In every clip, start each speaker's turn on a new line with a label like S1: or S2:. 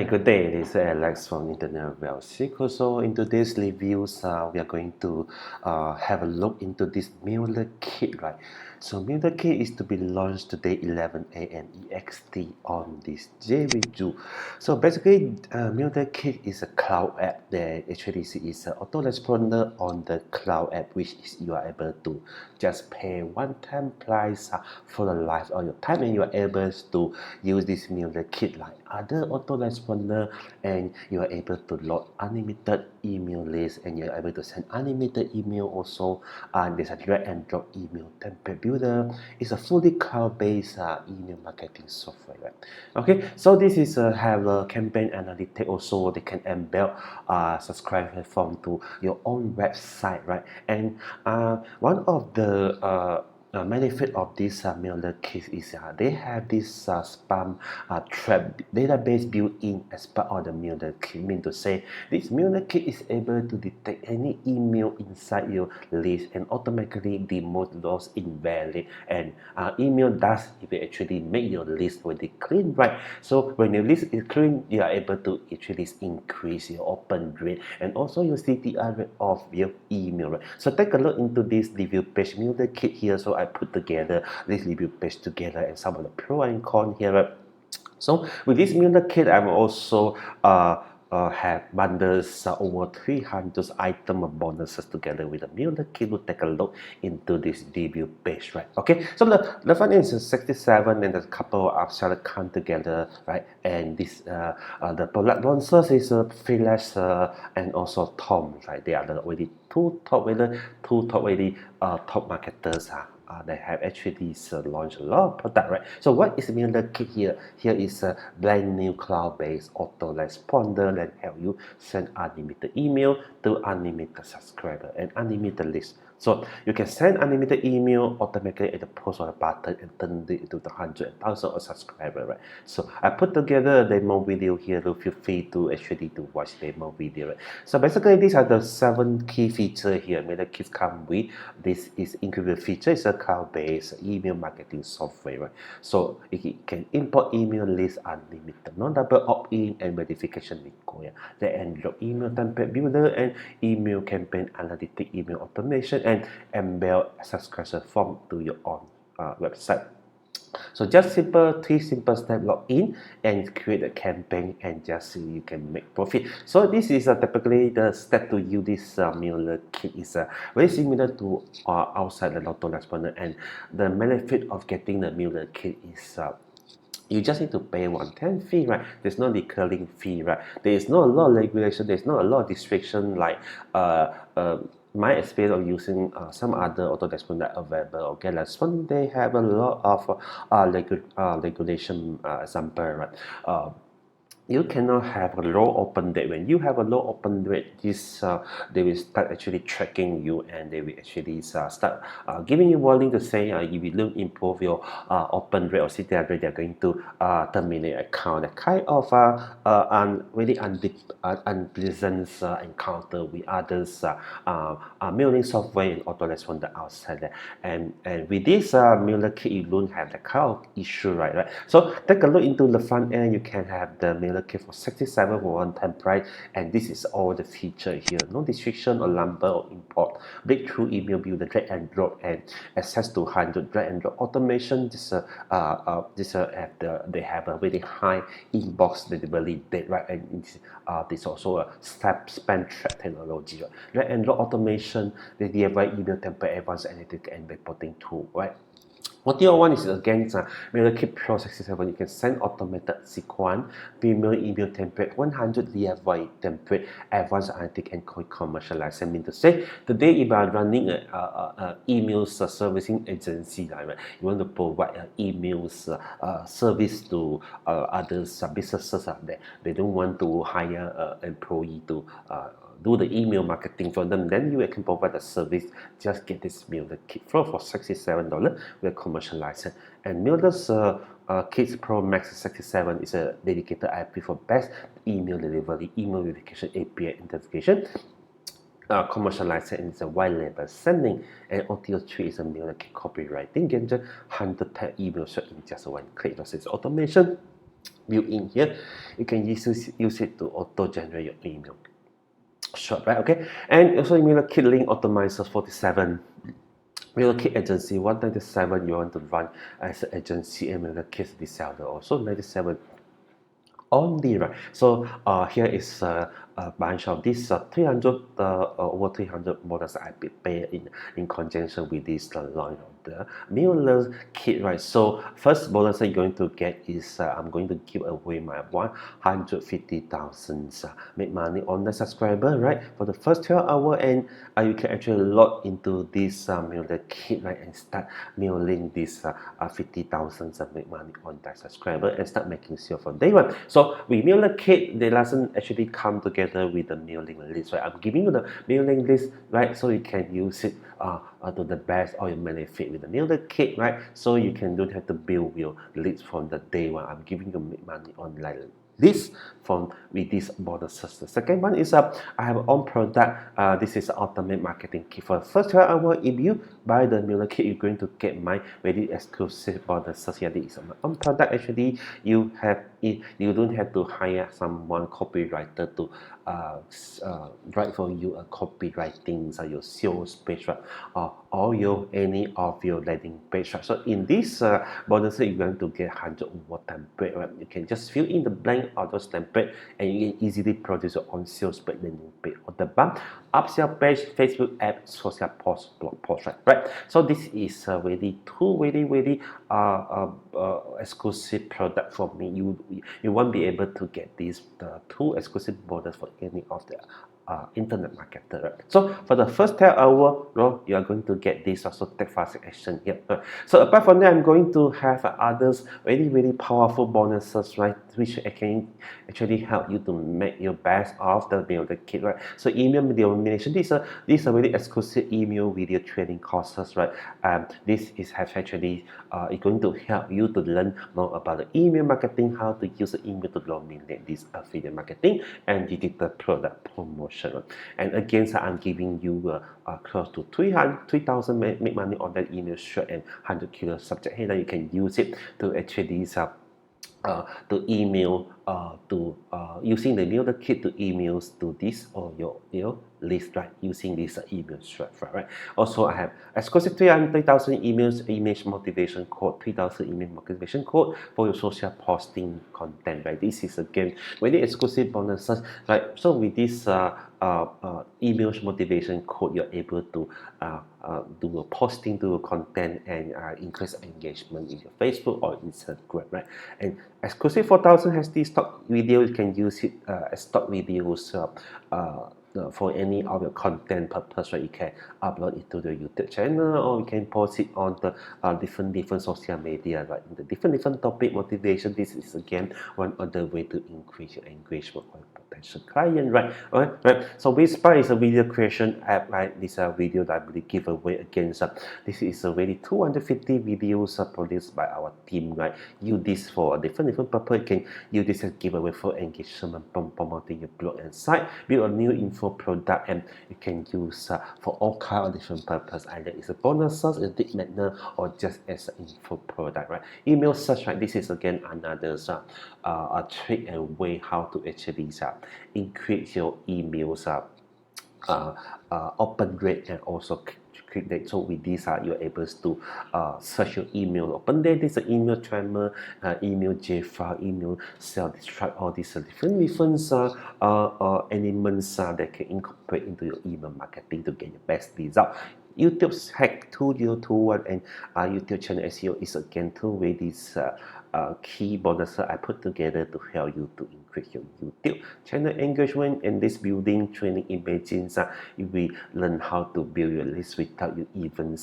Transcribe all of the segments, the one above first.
S1: good day. This is Alex from Internet Well Secret. So in today's reviews, we are going to have a look into this MailerKit, right? So MailerKit is to be launched today 11 a.m. EXT on this JVJU. So basically, MailerKit is a cloud app that actually is an autoresponder on the cloud app, which is you are able to just pay one-time price for the life of your time, and you are able to use this MailerKit like other autoresponder, and you are able to load unlimited email list, and you are able to send unlimited email also. There's a drag and drop email template builder. It's a fully cloud-based email marketing software, right? Okay, so this is have a campaign analytics also. They can embed subscriber form to your own website, right? And one of the benefit of this MailerKit is they have this spam trap database built in as part of the MailerKit. Mean to say, this MailerKit is able to detect any email inside your list and automatically demote those invalid. And email does actually make your list really clean, right? So when your list is clean, you are able to actually increase your open rate and also your CTR rate of your email, right? So take a look into this review page MailerKit here. So I put together this review page together and some of the pro and con here, right? So with this MailerKit, I'm also have bundles over 300 item of bonuses together with the MailerKit. We'll take a look into this review page, right? Okay, so the fund is 67 and a couple of upseller come together, right? And this the product launchers is Phyllis and also Tom, right? They are already two top marketers they have actually launched a lot of product, right? So what is MailerKit here? Here is a brand new cloud-based autoresponder that help you send unlimited email to unlimited subscriber and unlimited list. So you can send unlimited email automatically at the push of a button and turn it into the 100,000 of subscriber, right? So I put together a demo video here. So feel free to actually to watch demo video, right? So basically, these are the 7 key features here MailerKit come with. This is included feature is a cloud-based email marketing software, right? So it can import email list unlimited, non-double opt-in and verification required. The Android email template builder and email campaign analytic email automation and embed subscriber form to your own website. So just three simple steps: log in and create a campaign, and just so you can make profit. So this is typically the step to use this MailerKit is very similar to outside the autoresponder, and the benefit of getting the MailerKit is you just need to pay one-time fee, right? There's no recurring fee, right? There is not a lot of regulation. There's not a lot of restriction like my experience of using some other autoresponder available or GetResponse. They have a lot of regulation example, right? You cannot have a low open rate. When you have a low open rate, this they will start actually tracking you, and they will actually start giving you warning to say if you don't improve your open rate or CTR rate, they're going to terminate account. That kind of really unpleasant encounter with others mailing software and autoresponder outside there. And with this MailerKit, you don't have that kind of issue, right? So take a look into the front end. You can have the MailerKit for 67 for one-time price, and this is all the feature here. No restriction or number or import, breakthrough email builder, drag and drop, and access to 100 drag and drop automation. They have a very high inbox delivery date, right? And there's also a spam trap technology, right? Drag and drop automation, the DIY email template, advanced analytics and reporting tool, right? What you want is again MailerKit Pro 67. You can send automated sequence, premium email template, 100 DIY template, advanced analytics and commercialize. I mean to say, today if you are running a email servicing agency, right? You want to provide emails service to others businesses out there. They don't want to hire an employee to do the email marketing for them, then you can provide a service. Just get this MailerKit Pro for $67 with a commercial license. And MailerKit Pro Max 67 is a dedicated IP for best email delivery, email verification, API integration, commercial license, and it's a white label sending, and OTO3 is a MailerKit copywriting, get 100 email shot in just one click. It's automation. built in here. You can use it to auto generate your email short, right? Okay, and also MailerKit link optimizers 47. MailerKit agency 197 you want to run as an agency, and MailerKit reseller also 97 only, right? So here is a bunch of these 300 over 300 models I prepared in conjunction with this launch of the MailerKit, right? So first bonus you're going to get is I'm going to give away my 150,000 make money on the subscriber, right? For the first 12 hours, and you can actually log into this MailerKit, right, and start mailing this 50,000 make money on that subscriber and start making sales from day one. So with MailerKit, they doesn't actually come together with the mailing list, right? I'm giving you the mailing list, right, so you can use it to the best or your benefit with the MailerKit, right? So you don't have to build your leads from the day one. I'm giving you make money online this from with this bonuses. The second one is I have own product. This is ultimate marketing kit. For the first 12 hours, if you buy the MailerKit, you're going to get my very exclusive bonuses. Here, this is my own product. Actually, you don't have to hire someone copywriter to write for you a copywriting, so your sales page, right, or any of your landing page, right? So in this bonuses, you're going to get 100 more template, right? You can just fill in the blank of those template, and you can easily produce your own sales page, landing page, on the back, upsell page, Facebook app, social post, blog post, right? So this is very exclusive product for me. You won't be able to get these two exclusive bonus for any of the internet marketer, right? So for the first 10 hour, you are going to get this also take fast action here. So apart from that, I'm going to have others very powerful bonuses, right, which can actually help you to make your best of the MailerKit, right? So email domination, these are very exclusive email video training courses, right? This is actually going to help you to learn more about the email marketing, how to use the email to dominate this affiliate marketing and digital product promotion. And again, so I'm giving you close to 3,000 make money on that email short and 100 kilo subject header. You can use it to actually to email using the MailerKit to emails to this or your list, right, using this email structure, right? Also, I have exclusive 3,000 emails image motivation code, 3,000 email motivation code for your social posting content, right? This is again very exclusive bonuses, right? So with this emails motivation code, you're able to do a posting, do a content, and increase engagement in your Facebook or Instagram, right? And exclusive 4,000 HD stock videos, you can use it as stock videos for any of your content purpose, right? You can upload it to the YouTube channel, or you can post it on the different social media, right? In the different topic motivation. This is again one other way to increase your engagement with potential client, right? Right. So VidSpark is a video creation app, right? This video that I will give away again. So this is a very 250 videos produced by our team, right? Use this for different purpose. You can use this as giveaway for engagement, promoting your blog and site, build a new info product, and you can use for all kind of different purpose. Either it's a bonuses, a lead magnet, or just as an info product, right? Email search, right? This is again another a trick and way how to actually increase your emails open rate and also click rate. So with this, you're able to search your email open rate. This is email tremor, email JFile, email cell destruct, all these different elements that can incorporate into your email marketing to get your best result. YouTube's Hack 2021 and YouTube channel SEO is again two ways these key bonuses I put together to help you to increase your YouTube channel engagement. And this building training imagines you will learn how to build your list without you even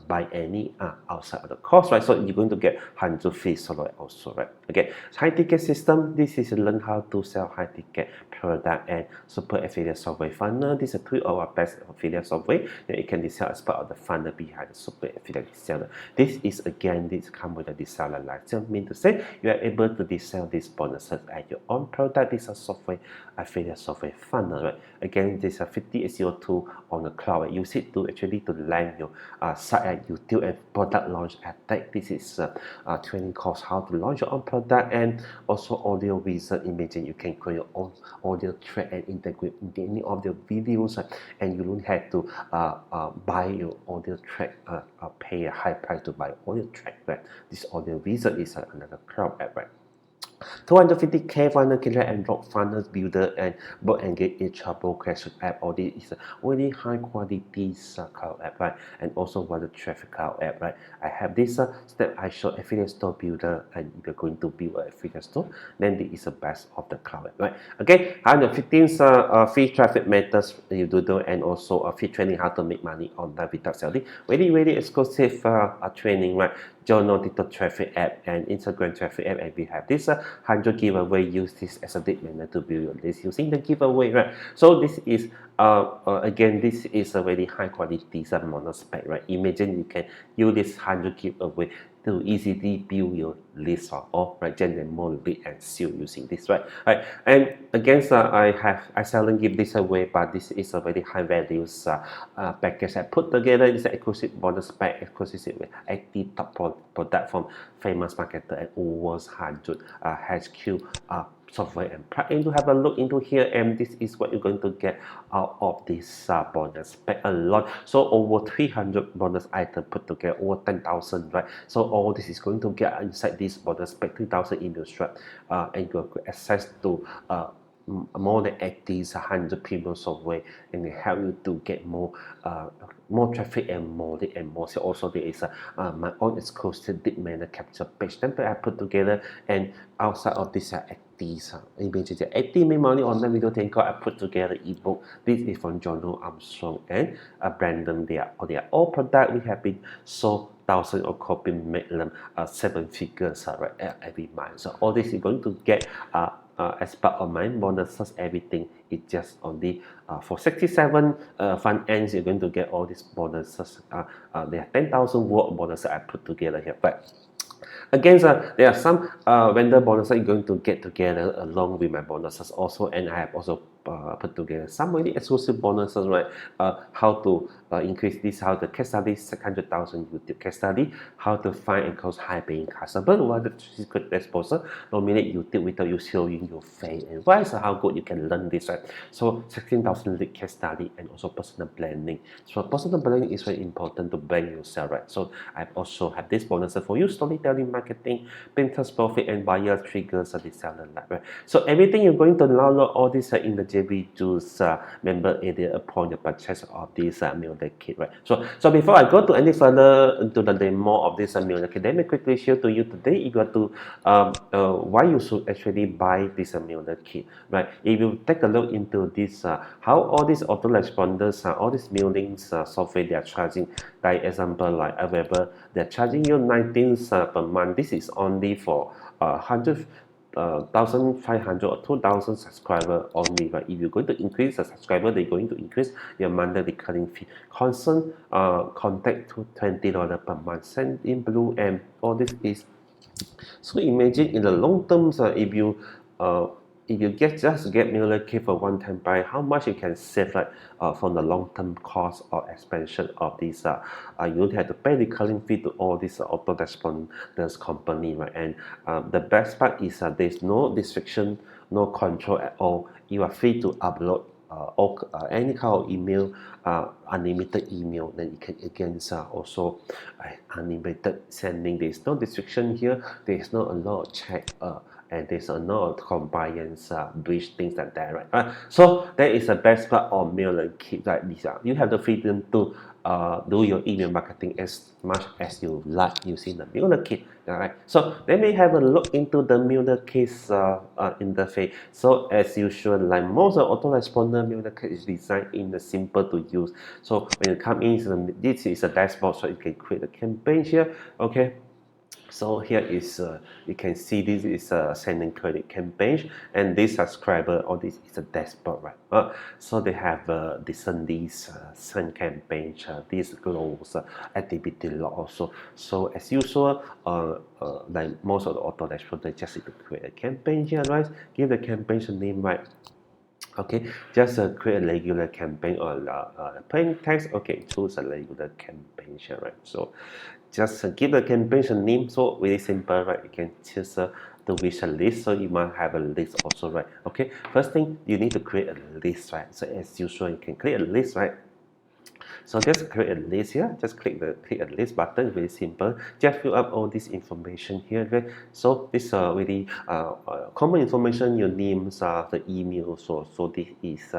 S1: buy any outside of the course, right? So you're going to get 100 free solo also, right? Okay, high ticket system. This is learn how to sell high ticket product and super affiliate software funnel. This is three of our best affiliate software that you can sell as part of the funnel behind the super affiliate reseller. This is again, this comes with a reseller license, mean to say you are able to resell this bonus bonuses at your own product. This is a software, affiliate software funnel, right? Again, this is a 50 SEO tool on the cloud. Use it to actually to land your site at YouTube and product launch attack. This is a training course how to launch your own product, and also audio wizard. Imagine you can create your own audio track and integrate into any of the videos, and you don't have to buy your audio track, pay a high price to buy audio track, right? This audio wizard is another cloud app, right? 250k funnel killer and drop funnels builder and bot engage HR brokerage app. All this is a really high quality cloud app, right? And also one traffic cloud app, right? I have this step I show affiliate store builder, and if you're going to build an affiliate store, then this is the best of the cloud app, right? Okay, 115 free traffic methods you do, and also a free training how to make money online without selling. Very exclusive training, right? Journal digital traffic app and Instagram traffic app, and we have this 100 giveaway. Use this as a lead magnet to build your list using the giveaway, right? So this is again, this is a very high quality monospec, right? Imagine you can use this 100 giveaway to easily build your list or right, generate more lead and sale using this, right? And again, I seldom give this away, but this is a very high value package I put together. It's an exclusive bonus pack, exclusive with 80 top product from famous marketer and over 100 HQ software and plugin to have a look into here, and this is what you're going to get out of this bonus pack. A lot, so over 300 bonus items put together, over 10,000, right? So all this is going to get inside this bonus pack, 3,000 email strap, and you have access to more than 80 100 premium software, and it help you to get more traffic and more lead and more. So also there is my own exclusive lead magnet capture page template I put together, and outside of this imagine 80 make money online video thank God I put together ebook. This is from Jono Armstrong and Brandon. They are all product we have been sold thousands of copy, make them 7 figures right, every month. So all this is going to get as part of my bonuses. Everything is just only for 67 fund ends. You're going to get all these bonuses. There are 10,000 word bonuses I put together here, but again, there are some vendor bonuses you're going to get together along with my bonuses also, and I have also put together some really exclusive bonuses, right? How to increase this, how the case study, 600,000 YouTube case study, how to find and close high-paying customer, what the secret exposure, nominate YouTube without you showing your face, and why is how good you can learn this, right? So 16,000 lead case study, and also personal branding. So personal branding is very important to brand yourself, right? So I also have this bonus for you: storytelling, marketing, Pinterest profit, and buyer triggers, reseller, right? So everything you're going to download all this in the JB Juice member area upon your purchase of this MailerKit, right? So before I go to any further into the demo of this MailerKit, let me quickly share to you today if you are to why you should actually buy this MailerKit, right? If you take a look into this, how all these autoresponders, all these mailing software they are charging, like example like Available, they're charging you 19 per month. This is only for 1,500 or 2,000 subscriber only, right? If you're going to increase the subscriber, they're going to increase your monthly recurring fee. Constant contact to $20 per month. Send in blue, and all this is. So imagine in the long term, if you just get MailerKit for one-time buy, how much you can save, like from the long-term cost or expansion of this. You don't have to pay recurring fee to all these autoresponders company, right? And the best part is there's no restriction, no control at all. You are free to upload any kind of email, unlimited email. Then you can again also unlimited sending. There is no restriction here. There is not a lot of check. And there's a lot of compliance breach, things like that, right? So that is the best part of MailerKit, right? You have the freedom to do your email marketing as much as you like using the MailerKit, right? So let me have a look into the MailerKit interface. So as usual, like most of autoresponder, MailerKit is designed in the simple to use. So when you come in, this is a dashboard, so you can create a campaign here, okay? So here is you can see this is a sending credit campaign, and this subscriber or this is a dashboard, right? So they have different these send campaigns, these goals, activity log also. So as usual, like most of the auto dashboard, they just need to create a campaign here, right? Give the campaign's name, right? Okay, just create a regular campaign or plain text. Okay, choose a regular campaign here, right? So just give the campaign a name. So very simple, right? You can choose to wish a list. So you might have a list also, right? Okay, first thing you need to create a list, right? So as usual, you can create a list, right? So just create a list here. Just click a list button. Very simple. Just fill up all this information here. Okay? So this really common information. Your names, the email. So this is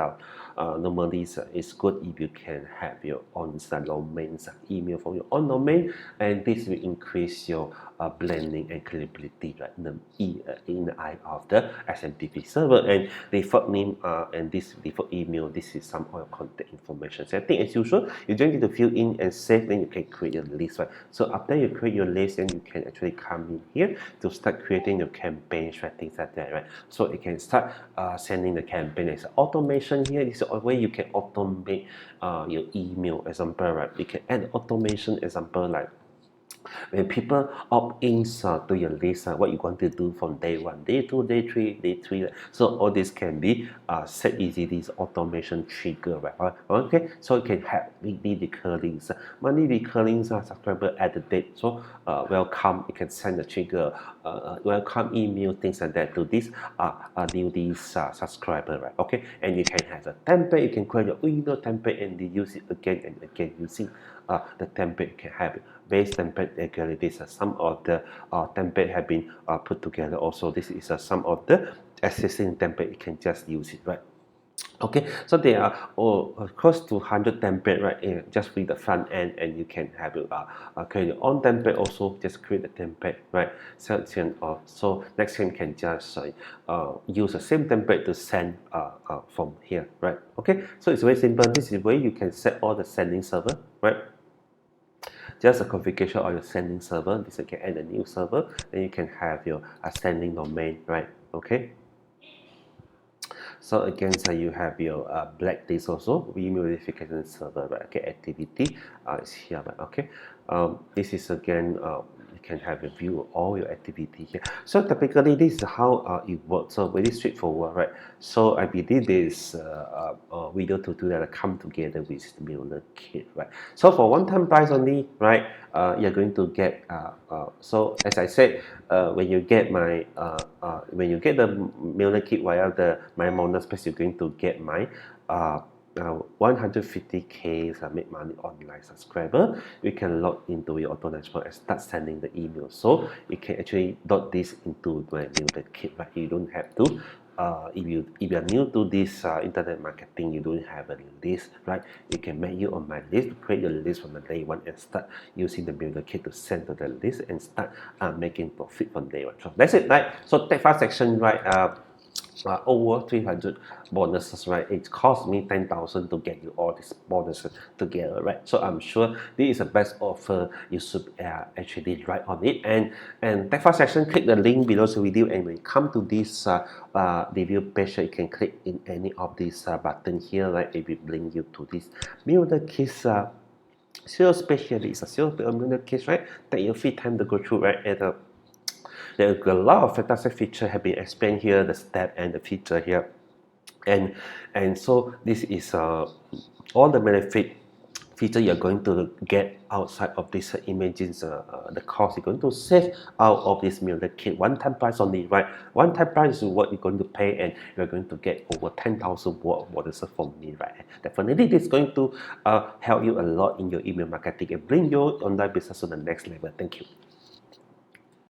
S1: normally it's good if you can have your own domain email from your own domain, and this will increase your blending and credibility, right, in the eye of the SMTP server. And default name and this default email, this is some of your contact information. So I think as usual, you don't need to fill in and save, then you can create your list, right? So after you create your list, then you can actually come in here to start creating your campaigns, right? Things like that, right? So you can start sending the campaign as automation here. This is a way you can automate your email example, right? You can add automation example like when people opt in to your list, what you want to do from day 1, day 2, day 3, day 3. So all this can be set easily, this automation trigger, right? Okay, so you can have weekly recurrings, monthly recurrings, subscriber at the date. So welcome, you can send the trigger, welcome email, things like that to this new subscriber, right? Okay, and you can have a template, you can create your email template and use it again and again using the template. You can have base template. Actually, this some of the template have been put together also. This is some of the existing template. You can just use it, right? Okay, so there are close to 100 template, right? Just with the front end, and you can have create your own template also. Just create the template, right? So next time you can just use the same template to send from here, right? Okay, so it's very simple. This is where you can set all the sending server, right? Just a configuration of your sending server. This you can add a new server, and you can have your sending domain, right? Okay. So again, so you have your blacklist also, email verification server, right? Okay, activity is here, right? Okay. This is again you can have a view of all your activity here. So typically this is how it works. So very straightforward, right? So I believe this video tutorial come together with MailerKit, right? So for one-time price only, right? You're going to get so as I said, when you get my when you get the MailerKit via the my Mono space, you're going to get my 150k make money online subscriber. You can log into your auto dashboard and start sending the email. So you can actually dot this into my MailerKit, right? You don't have to if you are new to this internet marketing, you don't have a list, right? You can make you on my list, create your list from the day 1 and start using the MailerKit to send to the list and start making profit from day 1. So that's it, right? So take 5 section, right? Over 300 bonuses, right? It cost me 10,000 to get you all these bonuses together, right? So I'm sure this is the best offer. You should actually write on it. And take 5 section, click the link below the video, and when you come to this review page, you can click in any of these buttons here, right? It will bring you to this MailerKit sales page here. It's a sales MailerKit, right? Take your free time to go through, right? And there are a lot of fantastic features have been explained here, the step and the feature here, and so this is all the benefit feature you're going to get outside of this images, the cost you're going to save out of this MailerKit. One-time price only, right? One-time price is what you're going to pay, and you're going to get over 10,000 worth of bonuses from me, right? Definitely, this is going to help you a lot in your email marketing and bring your online business to the next level. Thank you.